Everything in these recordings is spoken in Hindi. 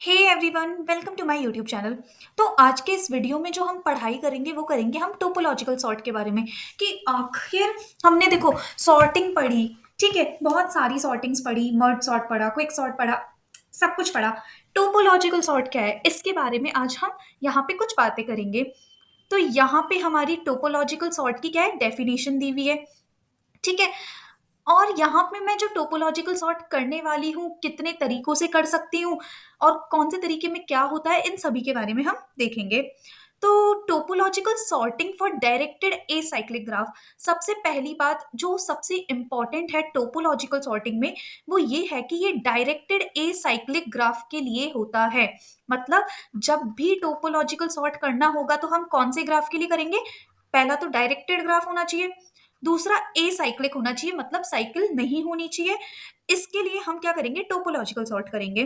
Hey everyone, welcome to my YouTube channel. तो आज के इस वीडियो में जो हम पढ़ाई करेंगे वो करेंगे हम टोपोलॉजिकल सॉर्ट के बारे में कि आखिर हमने देखो सॉर्टिंग पढ़ी। ठीक है, बहुत सारी सॉर्टिंग्स पढ़ी, मर्ज सॉर्ट पढ़ा, क्विक सॉर्ट पढ़ा, सब कुछ पढ़ा। टोपोलॉजिकल सॉर्ट क्या है इसके बारे में आज हम यहाँ पे कुछ बातें करेंगे। तो यहाँ पे हमारी टोपोलॉजिकल सॉर्ट की क्या है, डेफिनेशन दी हुई है। ठीक है, और यहाँ पे मैं जो टोपोलॉजिकल सॉर्ट करने वाली हूँ कितने तरीकों से कर सकती हूँ और कौन से तरीके में क्या होता है, इन सभी के बारे में हम देखेंगे। तो topological sorting for directed acyclic graph, सबसे पहली बात जो सबसे इंपॉर्टेंट है टोपोलॉजिकल सॉर्टिंग में वो ये है कि ये डायरेक्टेड एसाइक्लिक ग्राफ के लिए होता है। मतलब जब भी टोपोलॉजिकल सॉर्ट करना होगा तो हम कौन से ग्राफ के लिए करेंगे? पहला तो डायरेक्टेड ग्राफ होना चाहिए, दूसरा ए साइक्लिक होना चाहिए, मतलब साइकिल नहीं होनी चाहिए। इसके लिए हम क्या करेंगे, टोपोलॉजिकल सॉर्ट करेंगे।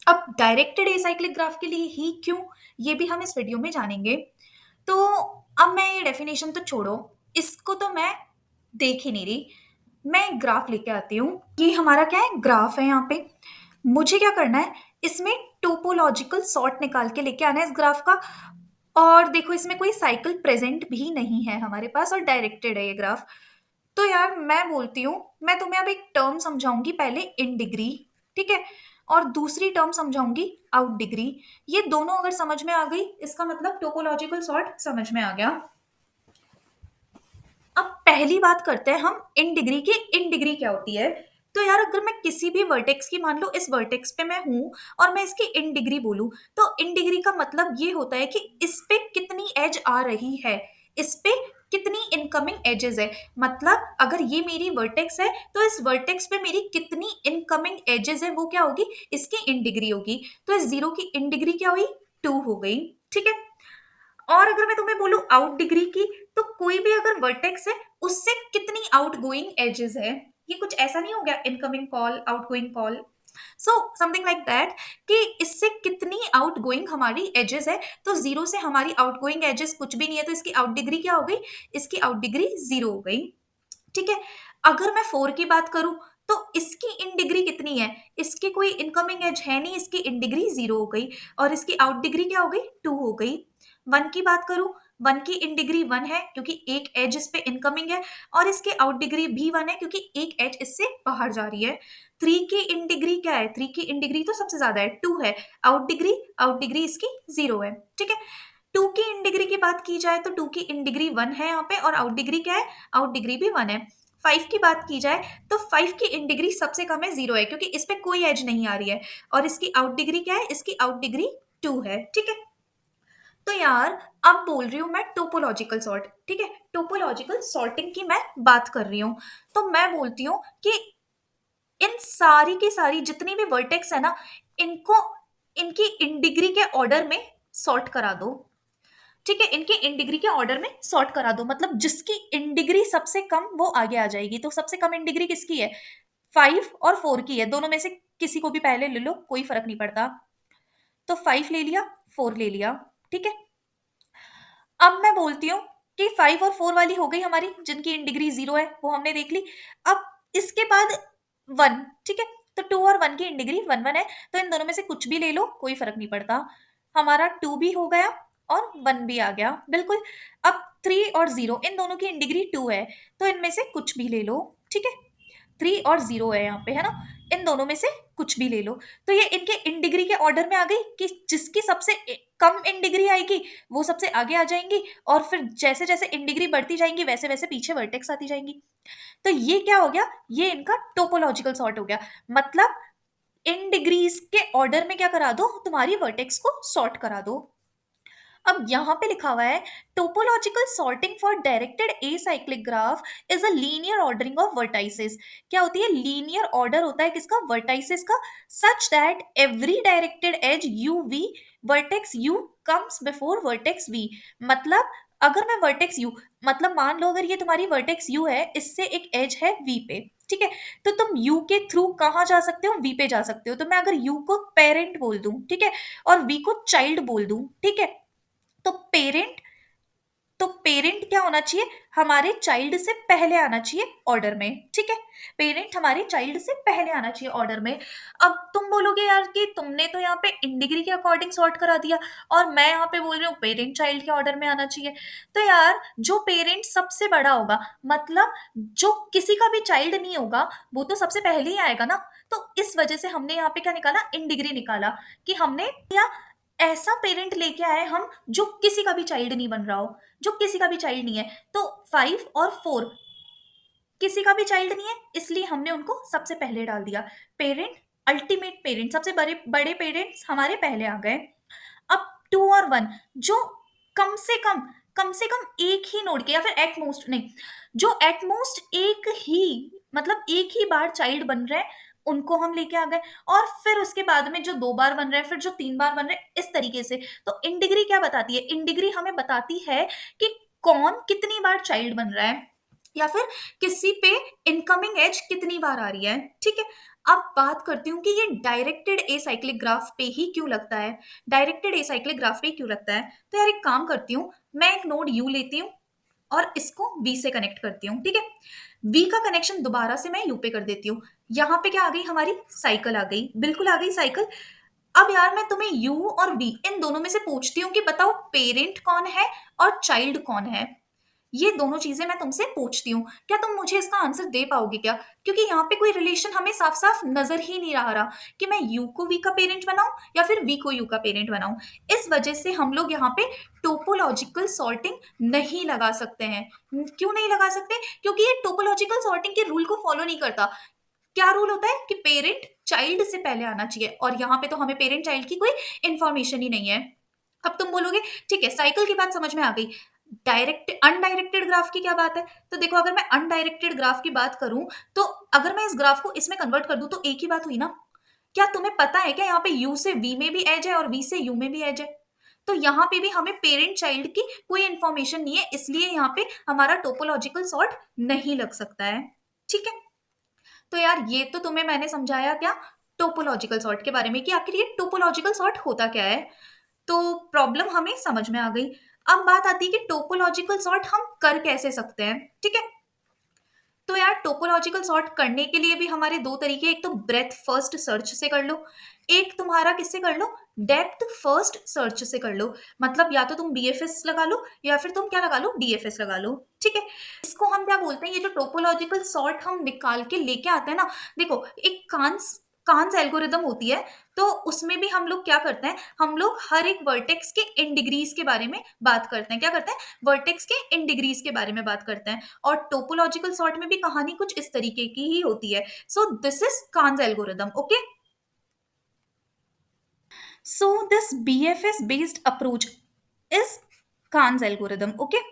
अब डायरेक्टेड ए साइक्लिक ग्राफ के लिए ही क्यों, ये भी हम इस वीडियो में जानेंगे। तो अब मैं ये डेफिनेशन तो छोड़ो, इसको तो मैं देख ही नहीं रही। मैं ग्राफ लेके आती हूँ कि हमारा क्या है, ग्राफ है यहाँ पे। मुझे क्या करना है, इसमें टोपोलॉजिकल सॉर्ट निकाल के लेके आना है इस ग्राफ का। और देखो इसमें कोई साइकिल प्रेजेंट भी नहीं है हमारे पास और डायरेक्टेड है ये ग्राफ। तो यार मैं बोलती हूँ, मैं तुम्हें अब एक टर्म समझाऊंगी, पहले इन डिग्री, ठीक है, और दूसरी टर्म समझाऊंगी आउट डिग्री। ये दोनों अगर समझ में आ गई इसका मतलब टोपोलॉजिकल सॉर्ट समझ में आ गया। अब पहली बात करते हैं हम इन डिग्री की। इन डिग्री क्या होती है? तो यार अगर मैं किसी भी वर्टेक्स की, मान लो इस वर्टेक्स पे मैं हूं और मैं इसकी इन डिग्री बोलूं, तो इन डिग्री का मतलब ये होता है कि इस पे कितनी एज आ रही है, इस पे कितनी इनकमिंग एजेस है। मतलब अगर ये मेरी वर्टेक्स है तो इस वर्टेक्स पे मेरी कितनी इनकमिंग एजेस है वो क्या होगी, इसकी इन डिग्री होगी। तो इस जीरो की इन डिग्री क्या हुई, 2 हो गई। ठीक है, और अगर मैं तुम्हें बोलूं आउट डिग्री की, तो कोई भी अगर वर्टेक्स है उससे कितनी आउट गोइंग एजेस है। ये कुछ ऐसा नहीं हो गया incoming call out going call, so something like that, कि इससे कितनी आउट गोइंग हमारी एजेस है। तो जीरो से हमारी आउट गोइंग एजेस कुछ भी नहीं है, तो इसकी आउट डिग्री क्या हो गई, इसकी आउट डिग्री 0 हो गई। ठीक है, अगर मैं 4 की बात करूं तो इसकी इन डिग्री कितनी है, इसकी कोई इनकमिंग एज है नहीं, इसकी इन डिग्री 0 हो गई और इसकी आउट डिग्री क्या हो गई, 2 हो गई। 1 की बात करूं, 1 की इन डिग्री 1 है क्योंकि एक एज इस पे इनकमिंग है, और इसके आउट डिग्री भी 1 है क्योंकि एक एज इससे बाहर जा रही है। 3 की इन डिग्री क्या है, 3 की इन डिग्री तो सबसे ज्यादा है, 2 है। आउट डिग्री इसकी 0 है। ठीक है, 2 की इन डिग्री की बात की जाए तो 2 की इन डिग्री 1 है यहाँ पे, और आउट डिग्री क्या है, आउट डिग्री भी 1 है। 5 की बात की जाए तो 5 की इन डिग्री सबसे कम है, 0 है, क्योंकि इस पे कोई एज नहीं आ रही है, और इसकी आउट डिग्री क्या है, इसकी आउट डिग्री 2 है। ठीक है, तो यार अब बोल रही हूं मैं टोपोलॉजिकल सॉर्ट। ठीक है, टोपोलॉजिकल सॉर्टिंग की मैं बात कर रही हूं। तो मैं बोलती हूँ कि इन सारी की सारी जितनी भी वर्टेक्स है ना, इनको इनकी इन डिग्री के ऑर्डर में सॉर्ट करा दो। ठीक है, इनकी इन डिग्री के ऑर्डर में सॉर्ट करा दो, मतलब जिसकी इन डिग्री सबसे कम वो आगे आ जाएगी। तो सबसे कम इन डिग्री किसकी है, 5 और 4 की है, दोनों में से किसी को भी पहले ले लो, कोई फर्क नहीं पड़ता। तो 5 ले लिया, 4 ले लिया। ठीक है, अब मैं बोलती हूँ कि 5 और 4 वाली हो गई हमारी, जिनकी इन डिग्री 0 है वो हमने देख ली। अब इसके बाद 1। ठीक है, तो 2 और 1 की इन डिग्री 1 1 है, तो इन दोनों में से कुछ भी ले लो, कोई फर्क नहीं पड़ता। हमारा 2 भी हो गया और 1 भी आ गया, बिल्कुल। अब 3 और 0, इन दोनों की इन डिग्री 2 है, तो इनमें से कुछ भी ले लो। ठीक है, 3 और 0 है यहाँ पे, है ना, इन दोनों में से कुछ भी ले लो। तो ये इनके इन डिग्री के ऑर्डर में आ गई कि जिसकी सबसे कम इन डिग्री आएगी वो सबसे आगे आ जाएंगी, और फिर जैसे जैसे इन डिग्री बढ़ती जाएंगी वैसे वैसे पीछे वर्टेक्स आती जाएंगी। तो ये क्या हो गया, ये इनका टोपोलॉजिकल सॉर्ट हो गया। मतलब इन डिग्रीज के ऑर्डर में क्या करा दो, तुम्हारी वर्टेक्स को सॉर्ट करा दो। अब यहाँ पे लिखा हुआ है topological sorting for directed acyclic graph is a linear ordering of vertices. क्या होती है, लीनियर ऑर्डर होता है किसका, वर्टाइसेस का, such that every directed edge U V vertex U comes before vertex V. मतलब अगर मैं वर्टेक्स यू, मतलब मान लो अगर ये तुम्हारी वर्टेक्स यू है, इससे एक एज है वी पे। ठीक है, तो तुम यू के थ्रू कहाँ जा सकते हो, वी पे जा सकते हो। तो मैं अगर यू को पेरेंट बोल दूं, ठीक है, और वी को चाइल्ड बोल दूं, ठीक है, तो पेरेंट तो पेरेंट क्या होना चाहिए, हमारे चाइल्ड से पहले आना चाहिए ऑर्डर में, ठीक है। पेरेंट हमारे चाइल्ड से पहले आना चाहिए ऑर्डर में। अब तुम बोलोगे यार कि तुमने तो यहाँ पे इन डिग्री के अकॉर्डिंग सॉर्ट करा दिया और मैं यहाँ पे बोल रही हूँ पेरेंट चाइल्ड के ऑर्डर में आना चाहिए। तो यार जो पेरेंट सबसे बड़ा होगा, मतलब जो किसी का भी चाइल्ड नहीं होगा, वो तो सबसे पहले ही आएगा ना। तो इस वजह से हमने यहाँ पे क्या निकाला, इन डिग्री निकाला, कि हमने या ऐसा पेरेंट लेके आए हम जो किसी का भी चाइल्ड नहीं बन रहा हो, जो किसी का भी चाइल्ड नहीं है। तो 5 और 4 किसी का भी चाइल्ड नहीं है, इसलिए हमने उनको सबसे पहले डाल दिया। पेरेंट, अल्टीमेट पेरेंट, सबसे बड़े बड़े पेरेंट्स हमारे पहले आ गए। अब 2 और 1 जो कम से कम एक ही नोड के, या फिर एट मोस्ट नहीं, जो एट मोस्ट एक ही, मतलब एक ही बार चाइल्ड बन रहे हैं, उनको हम लेके आ गए। और फिर उसके बाद में जो 2 बार बन रहे हैं, फिर जो 3 बार बन रहे हैं, इस तरीके से। तो इन डिग्री क्या बताती है, इन डिग्री हमें बताती है कि कौन कितनी बार चाइल्ड बन रहा है, या फिर किसी पे इनकमिंग एज कितनी बार आ रही है, ठीक है। अब बात करती हूँ कि ये डायरेक्टेड एसाइक्लिक ग्राफ पे ही क्यों लगता है, डायरेक्टेड एसाइक्लिक ग्राफ पे क्यों लगता है। तो यार एक काम करती हूँ, मैं एक नोड यू लेती हूँ और इसको वी से कनेक्ट करती हूँ, ठीक है। वी का कनेक्शन दोबारा से मैं यू पे कर देती हूँ। यहाँ पे क्या आ गई, हमारी साइकिल आ गई, बिल्कुल आ गई साइकिल। अब यार मैं तुम्हें यू और वी इन दोनों में से पूछती हूँ कि बताओ पेरेंट कौन है और चाइल्ड कौन है। ये दोनों चीजें मैं तुमसे पूछती हूँ, क्या तुम मुझे इसका आंसर दे पाओगे क्या, क्योंकि यहाँ पे कोई रिलेशन हमें साफ साफ नजर ही नहीं आ रहा कि मैं यू को वी का पेरेंट बनाऊं या फिर वी को यू का पेरेंट बनाऊं। इस वजह से हम लोग यहाँ पे टोपोलॉजिकल सॉर्टिंग नहीं लगा सकते हैं। क्यों नहीं लगा सकते, क्योंकि ये टोपोलॉजिकल सॉर्टिंग के रूल को फॉलो नहीं करता। क्या रूल होता है कि पेरेंट चाइल्ड से पहले आना चाहिए, और यहाँ पे तो हमें पेरेंट चाइल्ड की कोई इंफॉर्मेशन ही नहीं है। अब तुम बोलोगे ठीक है, साइकिल की बात समझ में आ गई, डायरेक्ट अनडायरेक्टेड ग्राफ की क्या बात है। तो देखो, अगर मैं अनडायरेक्टेड ग्राफ की बात करूं, तो अगर मैं इस ग्राफ को इसमें कन्वर्ट कर दूं तो एक ही बात हुई ना। क्या तुम्हें पता है क्या, यहाँ पे यू से वी में भी एज है और वी से यू में भी एज है। तो यहाँ पे भी हमें पेरेंट चाइल्ड की कोई इंफॉर्मेशन नहीं है, इसलिए यहाँ पे हमारा टोपोलॉजिकल सॉर्ट नहीं लग सकता है, ठीक है। तो यार ये तो तुम्हें मैंने समझाया क्या, टोपोलॉजिकल सॉर्ट के बारे में, कि आखिर ये टोपोलॉजिकल सॉर्ट होता क्या है। तो प्रॉब्लम हमें समझ में आ गई। अब बात आती है कि टोपोलॉजिकल सॉर्ट हम कर कैसे सकते हैं, ठीक है। तो यार टोपोलॉजिकल सॉर्ट करने के लिए भी हमारे दो तरीके, एक तो ब्रेथ फर्स्ट सर्च से कर लो, एक तुम्हारा किससे कर लो, डेप्थ फर्स्ट सर्च से कर लो। मतलब या तो तुम बीएफएस लगा लो या फिर तुम क्या लगा लो, डीएफएस लगा लो, ठीक है। इसको हम क्या बोलते हैं, ये जो टोपोलॉजिकल सॉर्ट हम निकाल के लेके आते हैं ना, देखो एक कांस कांस एल्गोरिदम होती है। तो उसमें भी हम लोग क्या करते हैं, हम लोग हर एक वर्टेक्स के इन डिग्रीज के बारे में बात करते हैं। क्या करते हैं, वर्टेक्स के इन डिग्रीज के बारे में बात करते हैं। और टोपोलॉजिकल सॉर्ट में भी कहानी कुछ इस तरीके की ही होती है। So this is Cannes algorithm, okay. So this BFS based approach is Cannes algorithm, okay.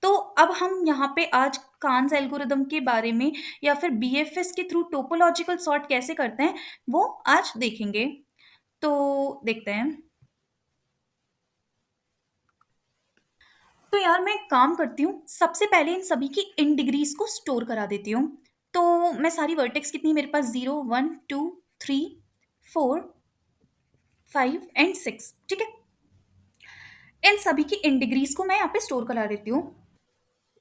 तो अब हम यहाँ पे आज कांस एल्गोरिदम के बारे में, या फिर बीएफएस के थ्रू टोपोलॉजिकल सॉर्ट कैसे करते हैं, वो आज देखेंगे। तो देखते हैं। तो यार मैं एक काम करती हूँ, सबसे पहले इन सभी की इन डिग्रीज को स्टोर करा देती हूँ। तो मैं सारी वर्टेक्स कितनी, मेरे पास 0, 1, 2, 3, 4, 5 एंड 6, ठीक है। इन सभी की इन डिग्रीज को मैं यहाँ पे स्टोर करा देती हूँ।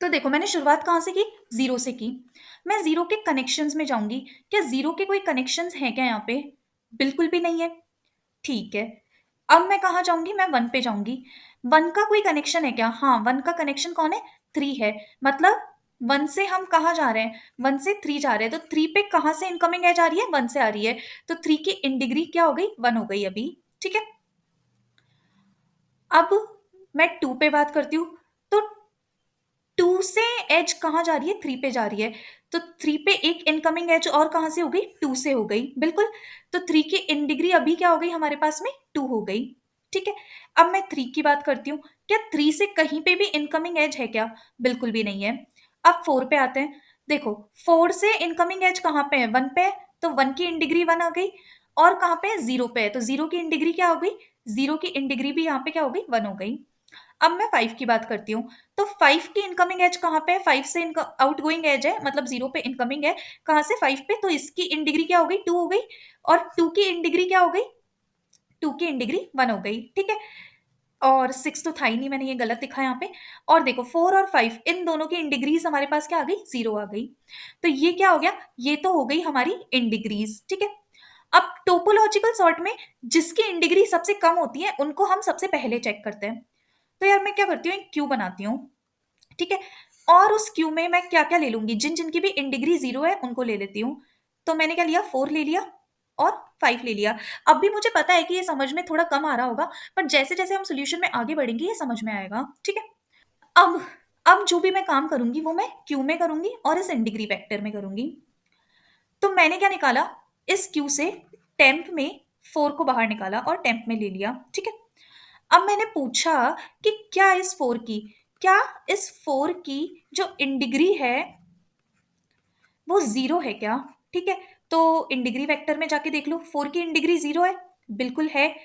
तो देखो मैंने शुरुआत कहाँ से की, जीरो से की। मैं जीरो के कनेक्शंस में जाऊंगी। क्या जीरो के कोई कनेक्शंस हैं क्या यहाँ पे, बिल्कुल भी नहीं है, ठीक है। अब मैं कहाँ जाऊंगी, मैं 1 पे जाऊंगी। 1 का कोई कनेक्शन है क्या, हाँ 1 का कनेक्शन कौन है, 3 है। मतलब 1 से हम कहाँ जा रहे हैं, 1 से 3 जा रहे हैं। तो 3 पे कहाँ से इनकमिंग एज आ रही है, 1 से आ रही है। तो 3 की इन डिग्री क्या हो गई, 1 हो गई अभी, ठीक है। अब मैं 2 पे बात करती हूँ। तो 2 से एज कहाँ जा रही है, 3 पे जा रही है। तो 3 पे एक इनकमिंग एज और कहाँ से हो गई, 2 से हो गई, बिल्कुल। तो 3 की इन डिग्री अभी क्या हो गई हमारे पास में, 2 हो गई, ठीक है। अब मैं 3 की बात करती हूँ। क्या 3 से कहीं पे भी इनकमिंग एज है क्या, बिल्कुल भी नहीं है। अब 4 पे आते हैं। देखो 4 से इनकमिंग एज कहाँ पे है, 1 पे है। तो 1 की इन डिग्री 1 आ गई। और कहाँ पे है, 0 पे है। तो 0 की इन डिग्री क्या हो गई, 0 की इन डिग्री भी यहाँ पे क्या हो गई, 1 हो गई। अब मैं 5 की बात करती हूँ। तो 5 की इनकमिंग एज कहाँ पे है, 5 से आउट गोइंग एज है, मतलब 0 पे इनकमिंग है। कहाँ से, 5 पे। तो इसकी इन डिग्री क्या हो गई, 2 हो गई। और 2 की इन डिग्री क्या हो गई, 2 की इन डिग्री 1 हो गई, ठीक है। और 6 तो था ही नहीं, मैंने ये गलत लिखा है यहाँ पे। और देखो 4 और 5 इन दोनों की इन डिग्रीज़ हमारे पास क्या आ गई? 0 आ गई। तो ये क्या हो गया? ये तो हो गई हमारी इन डिग्रीज़, ठीक है? अब टोपोलॉजिकल सॉर्ट में जिसकी इन डिग्री सबसे कम होती है, उनको हम सबसे पहले चेक करते हैं। तो यार मैं क्या करती हूँ, एक क्यू बनाती हूँ, ठीक है? और उस क्यू में मैं क्या-क्या ले लूँगी, जिन-जिन की भी इन डिग्री 0 है, उनको ले लेती हूँ। तो मैंने क्या लिया, 4 ले लिया और 5 ले लिया। अब भी मुझे पता है कि ये समझ में थोड़ा कम आ रहा होगा, पर जैसे-जैसे हम सॉल्यूशन में आगे बढ़ेंगे, ये समझ में आएगा, ठीक है? अब अब जो भी मैं काम करूँगी, वो मैं क्यू में करूँगी और इस इन डिग्री वेक्टर में करूँगी। तो मैंने क्या निकाला, इस क्यू से टेम्प में 4 को बाहर निकाला और टेम्प में ले लिया, ठीक है? अब मैंने पूछा कि क्या इस 4 की जो इन डिग्री है, वो 0 है क्या? ठीक है? तो इन डिग्री वेक्टर में जाके देख लो, 4 की इन डिग्री 0 है? बिल्कुल है।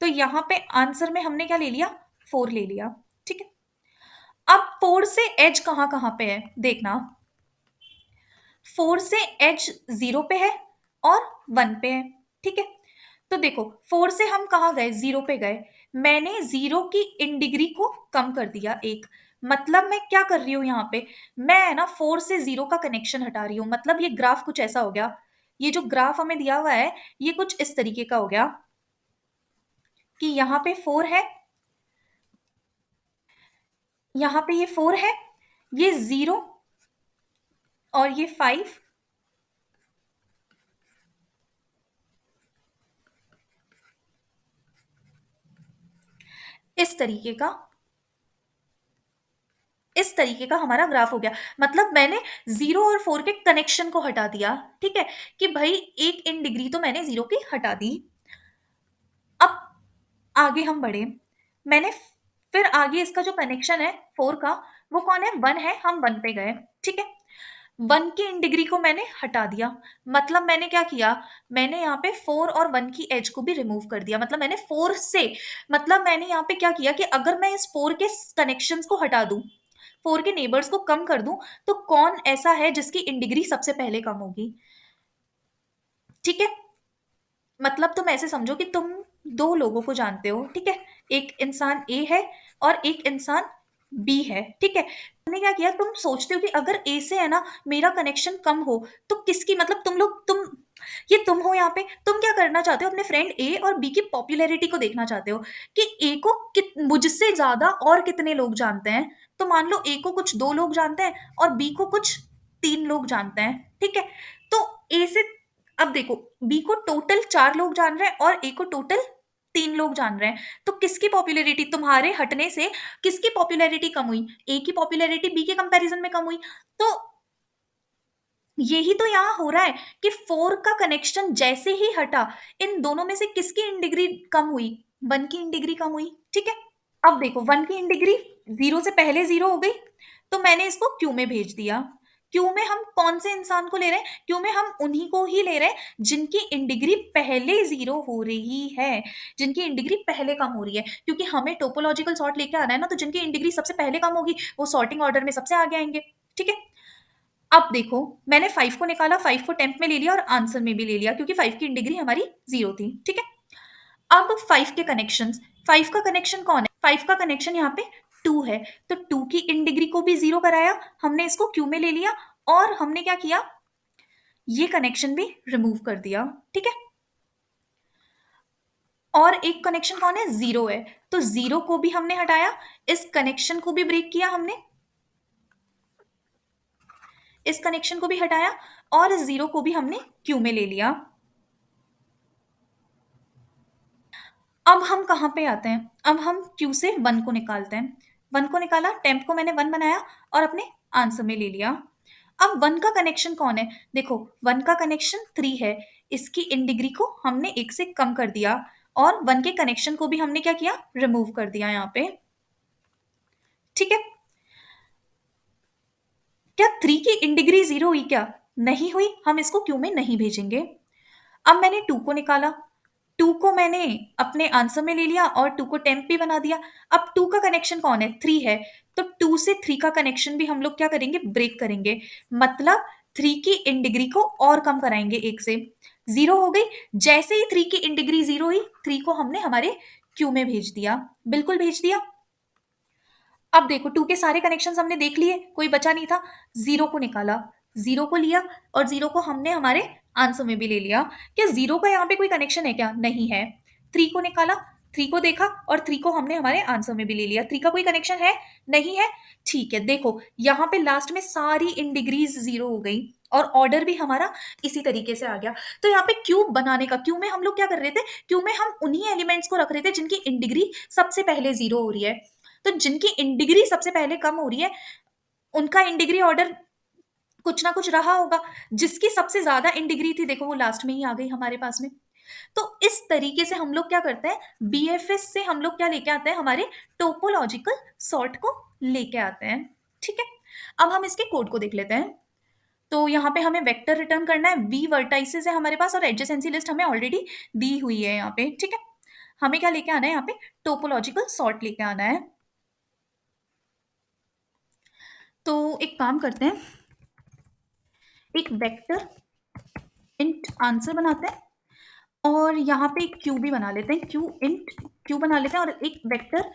तो यहाँ पे आंसर में हमने क्या ले लिया? 4 ले लिया, ठीक है? अब 4 से एज कहाँ-कहाँ पे है? देखना, 4 से एज 0 पे है और 1 पे है, ठीक है? तो देखो 4 से हम कहाँ गए? 0 पे गए। मैंने 0 की इन डिग्री को कम कर दिया 1। मतलब मैं क्या कर रही हूँ यहाँ पे? मैं है ना 4 से 0 का कनेक्शन हटा रही हूँ। मतलब ये ग्राफ कुछ ऐसा हो गया। ये जो ग्राफ हमें दिया हुआ है, ये कुछ इस तरीके का हो गया कि यहाँ पे 4 है, यहाँ पे ये 4 है, ये 0 और ये 5, इस तरीके का इस तरीके का हमारा ग्राफ हो गया। मतलब मैंने 0 और 4 के कनेक्शन को हटा दिया, ठीक है? कि भई एक इन डिग्री तो मैंने 0 की हटा दी। अब आगे हम बढ़े। मैंने फिर आगे इसका जो कनेक्शन है 4 का, वो कौन है? 1 है, हम 1 पे गए, ठीक है? 1 की इन डिग्री को मैंने हटा दिया। मतलब मैंने क्या किया? मैंने यहाँ पे 4 और 1 की एज को भी रिमूव कर दिया। मतलब मैंने 4 से मतलब मैंने यहाँ पे क्या किया कि अगर मैं इस 4 के स कनेक्शंस को हटा दूँ, 4 के नेबर्स को कम कर दूँ, तो कौन ऐसा है जिसकी इन डिग्री सबसे पहले कम होगी? ठीक है? मतलब तुम ऐसे समझो कि तुम 2 लोगों को जानते हो, ठीक है? एक इंसान ए है और एक इंसान बी है, ठीक है? तुमने क्या किया, तुम सोचते हो कि अगर ए से है ना मेरा कनेक्शन कम हो, तो किसकी मतलब तुम ये तुम हो यहाँ पे, तुम क्या करना चाहते हो, अपने फ्रेंड ए और बी की पॉपुलैरिटी को देखना चाहते हो कि ए को मुझसे ज़्यादा और कितने लोग जानते हैं। तो मान लो ए को कुछ 2 लोग जानते हैं और बी को कुछ 3 लोग जानते हैं, ठीक है? तो ए से अब देखो, बी को टोटल 4 लोग जान रहे हैं और ए को टोटल 3 लोग जान रहे हैं। तो किसकी पॉपुलैरिटी तुम्हारे हटने से किसकी पॉपुलैरिटी कम हुई? ए की पॉपुलैरिटी बी के कंपैरिज़न में कम हुई। तो यही तो यहाँ हो रहा है कि 4 का कनेक्शन जैसे ही हटा, इन दोनों में से किसकी इन डिग्री कम हुई? 1 की इन डिग्री कम हुई, ठीक है? अब देखो 1 की इन डिग्री 0 से पहले 0 हो गई, तो मैंने इसको क्यू में भेज दिया। क्यू में हम कौन से इंसान को ले रहे हैं? क्यू में हम उन्हीं को ही ले रहे हैं जिनकी इन डिग्री पहले 0 हो रही है, जिनकी इन डिग्री पहले कम हो रही है। क्योंकि हमें टोपोलॉजिकल सॉर्ट लेके आना है ना, तो जिनकी इन डिग्री सबसे पहले कम होगी, वो सॉर्टिंग ऑर्डर में सबसे आगे आएँगे, ठीक है? अब देखो, मैंने 5 को निकाला, 5 को टेम्प में ले लिया और आंसर में भी ले लिया क्योंकि 5 की इन डिग्री हमारी 0 थी, ठीक है? अब 5 के कनेक्शंस, 5 का कनेक्शन कौन है? 5 का कनेक्शन यहाँ पे 2 है, तो 2 की इन डिग्री को भी 0 कराया, हमने इसको क्यू में ले लिया और हमने क्या किया? ये कनेक्शन भी रिमूव कर दिया, ठीक है? और एक कनेक्शन कौन है? 0 है, तो 0 को भी हमने हटाया, इस कनेक्शन को भी ब्रेक किया हमने, इस कनेक्शन को भी हटाया और इस 0 को भी हमने क्यू में ले लिया। अब हम कहाँ पे आते हैं? अब हम क्यू से 1 को निकालते हैं। 1 को निकाला, टेम्प को मैंने 1 बनाया और अपने आंसर में ले लिया। अब 1 का कनेक्शन कौन है? देखो 1 का कनेक्शन 3 है। इसकी इन डिग्री को हमने 1 से कम कर दिया और 1 के कनेक्शन को भी हमने क्या किया? रिमूव कर दिया यहाँ पे। ठीक है? क्या 3 की इन डिग्री 0 हुई क्या? नहीं हुई, हम इसको क्यू में नहीं भेजेंगे। अब मैंने 2 को निकाला, 2 को मैंने अपने आंसर में ले लिया और 2 को टेम्प भी बना दिया। अब 2 का कनेक्शन कौन है? 3 है, तो 2 से 3 का कनेक्शन भी हम लोग क्या करेंगे? ब्रेक करेंगे। मतलब 3 की इन डिग्री को और कम कराएँगे 1 से। 0 हो गई, जैसे ही 3 की इन डिग्री 0 हुई, 3 को हमने हमारे क्यू में भेज दिया, बिल्कुल भेज दिया। अब देखो 2 के सारे कनेक्शंस हमने देख लिए, कोई बचा नहीं था। 0 को निकाला, 0 को लिया और 0 को हमने हमारे आंसर में भी ले लिया। क्या 0 का यहाँ पे कोई कनेक्शन है क्या? नहीं है। 3 को निकाला, 3 को देखा और 3 को हमने हमारे आंसर में भी ले लिया। 3 का कोई कनेक्शन है? नहीं है। ठीक है, देखो यहाँ पे लास्ट में सारी इन डिग्रीज 0 हो गई और ऑर्डर भी हमारा इसी तरीके से आ गया। तो यहाँ पे क्यूब बनाने का, क्यू में हम लोग क्या कर रहे थे? क्यू में हम उन्हीं एलिमेंट्स को रख रहे थे जिनकी इन डिग्री सबसे पहले 0 हो रही है। तो जिनकी इन डिग्री सबसे पहले कम हो रही है उनका इन डिग्री ऑर्डर कुछ ना कुछ रहा होगा। जिसकी सबसे ज्यादा इन डिग्री थी देखो वो लास्ट में ही आ गई हमारे पास में। तो इस तरीके से हम लोग क्या करते हैं, बीएफएस से हम लोग क्या लेके आते हैं, हमारे टोपोलॉजिकल सॉर्ट को लेके आते हैं। ठीक है, अब हम इसके कोड को देख लेते हैं। तो यहाँ पे हमें वेक्टर रिटर्न करना है, वी वर्टाइसेस है हमारे पास और एडजेसेंसी लिस्ट हमें ऑलरेडी दी हुई है यहाँ पे। ठीक है, हमें क्या लेके आना है, यहाँ पे टोपोलॉजिकल सॉर्ट लेके आना है। तो एक काम करते हैं, एक वेक्टर इंट आंसर बनाते हैं और यहाँ पे एक क्यू भी बना लेते हैं, क्यू इंट क्यू बना लेते हैं और एक वेक्टर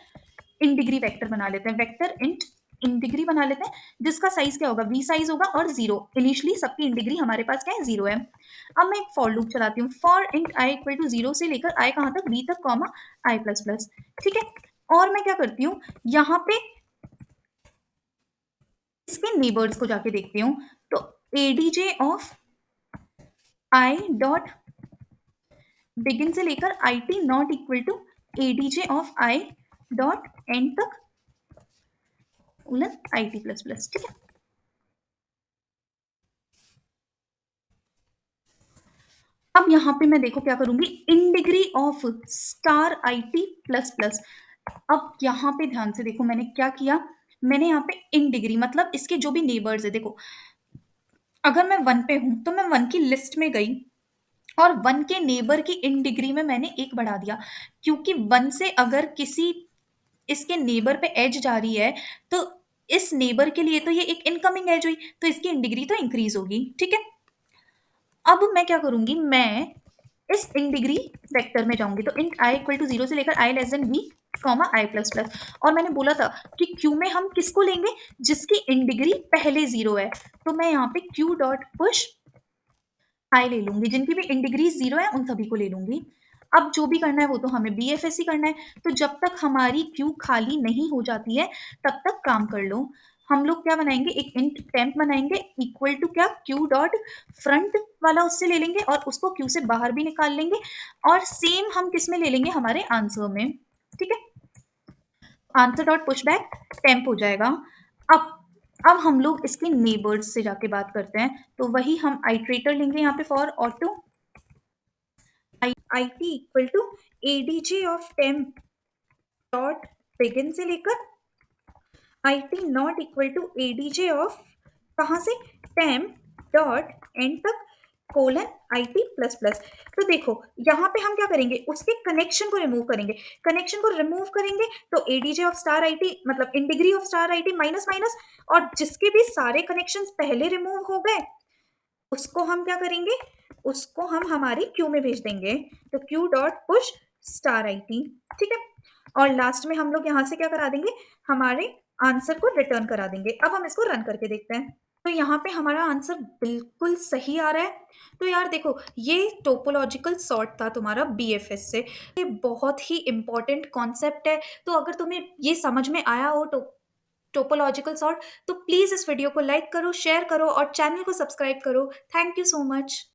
इन डिग्री वेक्टर बना लेते हैं, वेक्टर इंट इन डिग्री बना लेते हैं जिसका साइज क्या होगा, वी साइज होगा और 0। इनिशियली सबकी इन डिग्री हमारे पास क्या है, 0 है। अब मैं एक फॉर लूप चलाती हूँ, for int I equal to 0 से लेकर आई कहाँ तक, वी तक कॉमा आई प्लस प्लस। ठीक है, और मैं क्या करती हूँ, यहाँ पे इसके नेबर्स को जाके देखती हूँ। तो ADJ of I dot begin से लेकर I T not equal to ADJ of I dot end तक colon I T plus plus. ठीक है, अब यहां पे मैं देखो क्या करूंगी, in degree of star I T plus plus. अब यहां पे ध्यान से देखो मैंने क्या किया, मैंने यहाँ पे इन डिग्री मतलब इसके जो भी नेबर्स है, देखो अगर मैं 1 पे हूं तो मैं 1 की लिस्ट में गई और 1 के नेबर की इन डिग्री में मैंने एक बढ़ा दिया, क्योंकि 1 से अगर किसी इसके नेबर पे एज जा रही है तो इस नेबर के लिए तो ये एक इनकमिंग एज हुई, तो इसकी इन डिग्री तो इंक्रीज होगी। ठीक है, अब मैं क्या करूंगी, मैं इस इन डिग्री वेक्टर में जाऊंगी। तो इंट आई इक्वल टू 0 से लेकर I less than V comma I plus plus. और मैंने बोला था कि क्यू में हम किसको लेंगे, जिसकी इन डिग्री पहले 0 है। तो मैं यहाँ पे क्यू डॉट पुश आई ले लूंगी, जिनकी भी इन डिग्री 0 है उन सभी को ले लूंगी। अब जो भी करना है वो तो हमें बीएफएस ही करना है। तो जब तक हमारी क्यू खाली नहीं हो जाती है तब तक काम कर लो। हम लोग क्या बनाएंगे, एक इंट टेम्प बनाएंगे इक्वल टू क्या, क्यू डॉट फ्रंट वाला उससे ले लेंगे और उसको क्यू से बाहर भी निकाल लेंगे और सेम हम किस में ले लेंगे, हमारे आंसर में। ठीक है, answer dot push back temp हो जाएगा। अब अब हम लोग इसके नेबर्स से जाके बात करते हैं। तो वही हम आइट्रेटर लेंगे यहाँ पे, for auto I T equal to ADJ of temp dot begin से लेकर I T not equal to ADJ of कहाँ से, टेम्प डॉट एंड तक colon I T plus plus. तो देखो यहाँ पे हम क्या करेंगे, उसके कनेक्शन को रिमूव करेंगे। कनेक्शन को रिमूव करेंगे तो ADJ of star I T मतलब in degree of star I T minus minus, और जिसके भी सारे कनेक्शन पहले रिमूव हो गए उसको हम क्या करेंगे, उसको हम हमारी क्यू में भेज देंगे। तो Q dot push star I T. ठीक है, और लास्ट में हम लोग यहाँ से क्या करा देंगे, हमारे आंसर को रिटर्न करा देंगे। अब हम इसको रन करके देखते हैं। तो यहाँ पे हमारा आंसर बिल्कुल सही आ रहा है। तो यार देखो ये टोपोलॉजिकल सॉर्ट था तुम्हारा बीएफएस से। ये बहुत ही इंपॉर्टेंट कॉन्सेप्ट है। तो अगर तुम्हें ये समझ में आया हो टोपोलॉजिकल सॉर्ट तो प्लीज़ इस वीडियो को लाइक करो, शेयर करो और चैनल को सब्सक्राइब करो। Thank you so much.